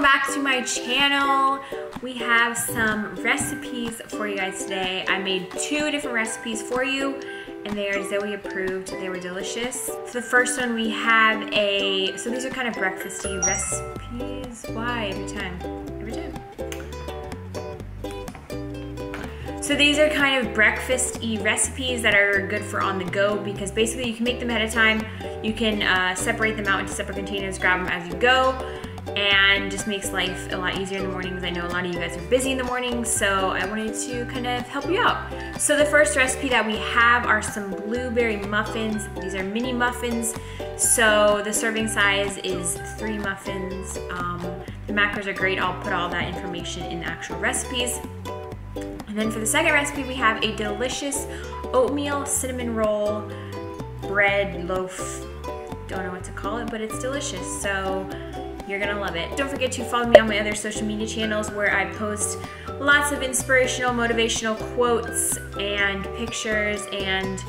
back to my channel. We have some recipes for you guys today. I made 2 different recipes for you and they are Zoe approved. They were delicious. For the first one we have so these are kind of breakfasty recipes. Why every time? Every time. So these are kind of breakfast-y recipes that are good for on the go because basically you can make them ahead of time. You can separate them out into separate containers, grab them as you go, and just makes life a lot easier in the mornings. I know a lot of you guys are busy in the morning, so I wanted to kind of help you out. So the first recipe that we have are some blueberry muffins. These are mini muffins, so the serving size is 3 muffins. The macros are great. I'll put all that information in the actual recipes. And then for the second recipe, we have a delicious oatmeal cinnamon roll bread loaf. Don't know what to call it, but it's delicious, so you're gonna love it. Don't forget to follow me on my other social media channels where I post lots of inspirational, motivational quotes and pictures, and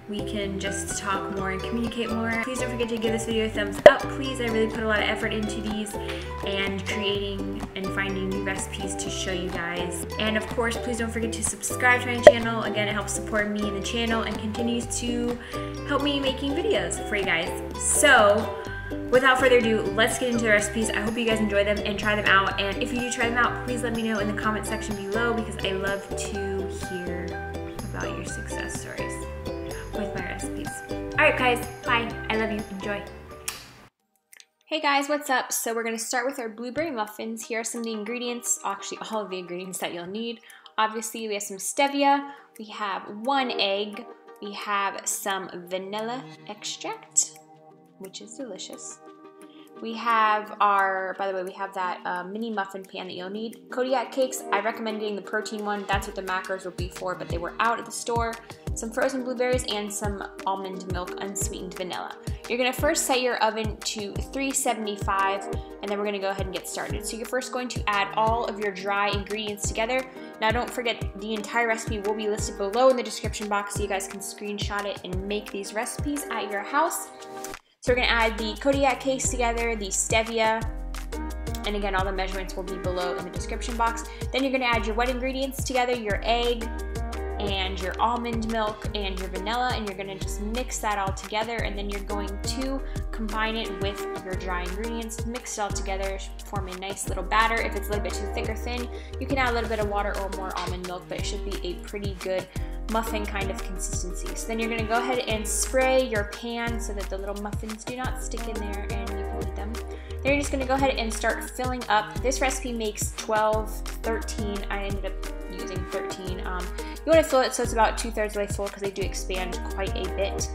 we can just talk more and communicate more. Please don't forget to give this video a thumbs up, please. I really put a lot of effort into these and creating and finding new recipes to show you guys. And of course, please don't forget to subscribe to my channel. Again, it helps support me and the channel and continues to help me making videos for you guys. So, without further ado, let's get into the recipes. I hope you guys enjoy them and try them out. And if you do try them out, please let me know in the comment section below because I love to hear about your success stories with my recipes. Alright guys, bye. I love you. Enjoy. Hey guys, what's up? So we're going to start with our blueberry muffins. Here are some of the ingredients, actually all of the ingredients that you'll need. Obviously we have some stevia, we have 1 egg, we have some vanilla extract, which is delicious. We have by the way, we have that mini muffin pan that you'll need. Kodiak cakes, I recommend getting the protein one. That's what the macros will be for, but they were out at the store. Some frozen blueberries and some almond milk unsweetened vanilla. You're gonna first set your oven to 375 and then we're gonna go ahead and get started. So you're first going to add all of your dry ingredients together. Now don't forget the entire recipe will be listed below in the description box so you guys can screenshot it and make these recipes at your house. So we're gonna add the kodiak cakes together, the stevia, and again, all the measurements will be below in the description box. Then you're gonna add your wet ingredients together, your egg, and your almond milk, and your vanilla, and you're gonna just mix that all together, and then you're going to combine it with your dry ingredients, mix it all together, form a nice little batter. If it's a little bit too thick or thin, you can add a little bit of water or more almond milk, but it should be a pretty good muffin kind of consistency. So then you're gonna go ahead and spray your pan so that the little muffins do not stick in there and you can eat them. Then you're just gonna go ahead and start filling up. This recipe makes 12, 13. I ended up using 13. You wanna fill it so it's about 2/3 of the way full because they do expand quite a bit.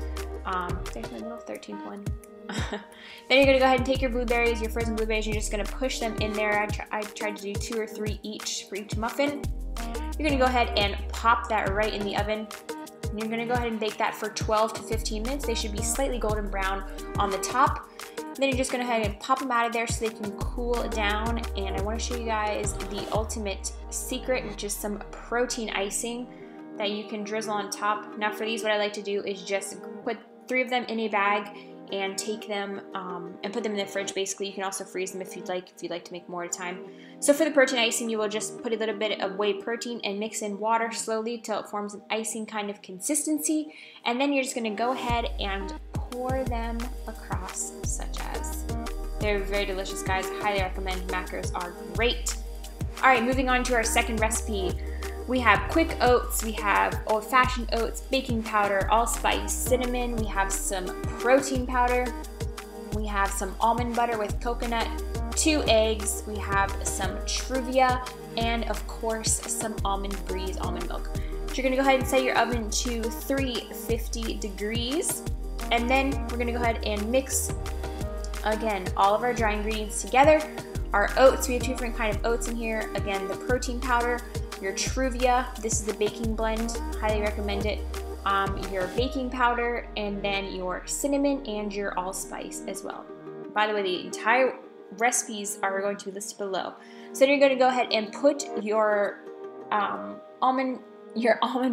There's my little 13th one. Then you're gonna go ahead and take your blueberries, your frozen blueberries, you're just gonna push them in there. I tried to do 2 or 3 each for each muffin. You're gonna go ahead and pop that right in the oven. And you're gonna go ahead and bake that for 12 to 15 minutes. They should be slightly golden brown on the top. Then you're just gonna go ahead and pop them out of there so they can cool down. And I wanna show you guys the ultimate secret, which is some protein icing that you can drizzle on top. Now for these, what I like to do is just put 3 of them in a bag and take them and put them in the fridge. Basically, you can also freeze them if you'd like to make more at a time. So for the protein icing, you will just put a little bit of whey protein and mix in water slowly till it forms an icing kind of consistency. And then you're just gonna go ahead and pour them across, such as. They're very delicious, guys. Highly recommend. Macros are great. All right, moving on to our second recipe. We have quick oats, we have old-fashioned oats, baking powder, allspice, cinnamon, we have some protein powder, we have some almond butter with coconut, 2 eggs, we have some truvia, and of course some almond breeze almond milk. So you're gonna go ahead and set your oven to 350 degrees, and then we're gonna go ahead and mix, again, all of our dry ingredients together. Our oats, we have 2 different kinds of oats in here. Again, the protein powder, your truvia, this is the baking blend, highly recommend it, your baking powder, and then your cinnamon and your allspice as well. By the way, the entire recipes are going to be listed below. So then you're going to go ahead and put your almond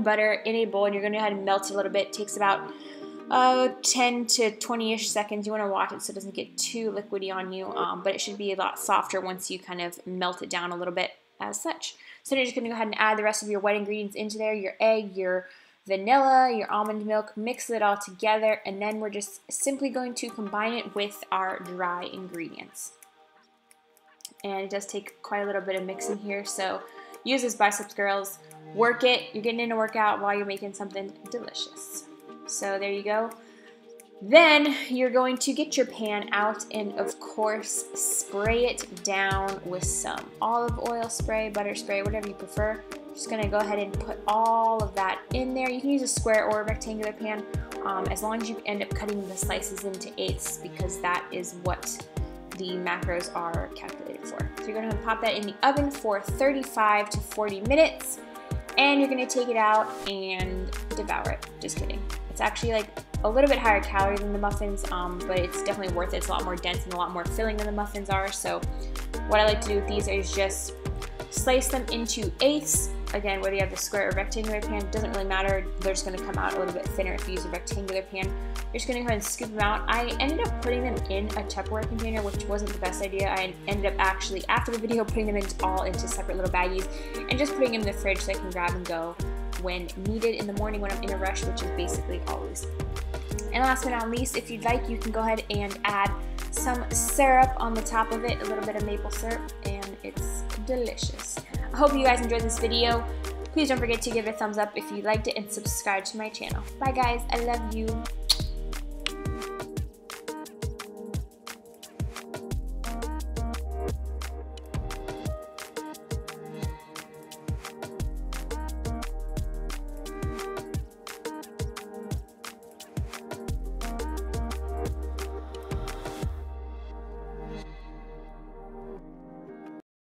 butter in a bowl, and you're going to go ahead and melt it a little bit. It takes about 10 to 20-ish seconds. You want to watch it so it doesn't get too liquidy on you, but it should be a lot softer once you kind of melt it down a little bit as such. So you're just going to go ahead and add the rest of your wet ingredients into there, your egg, your vanilla, your almond milk, mix it all together, and then we're just simply going to combine it with our dry ingredients. And it does take quite a little bit of mixing here, so use this, biceps girls. Work it. You're getting in a workout while you're making something delicious. So there you go. Then you're going to get your pan out and, of course, spray it down with some olive oil spray, butter spray, whatever you prefer. Just going to go ahead and put all of that in there. You can use a square or a rectangular pan, as long as you end up cutting the slices into eighths, because that is what the macros are calculated for. So you're going to pop that in the oven for 35 to 40 minutes, and you're going to take it out and devour it. Just kidding. It's actually like a little bit higher calorie than the muffins, but it's definitely worth it. It's a lot more dense and a lot more filling than the muffins are. So what I like to do with these is just slice them into eighths. Again, whether you have the square or rectangular pan, it doesn't really matter. They're just going to come out a little bit thinner if you use a rectangular pan. You're just going to go ahead and scoop them out. I ended up putting them in a Tupperware container, which wasn't the best idea. I ended up actually, after the video, putting them all into separate little baggies and just putting them in the fridge so I can grab and go when needed in the morning when I'm in a rush, which is basically always. And last but not least, if you'd like, you can go ahead and add some syrup on the top of it, a little bit of maple syrup, and it's delicious. I hope you guys enjoyed this video. Please don't forget to give it a thumbs up if you liked it and subscribe to my channel. Bye guys, I love you.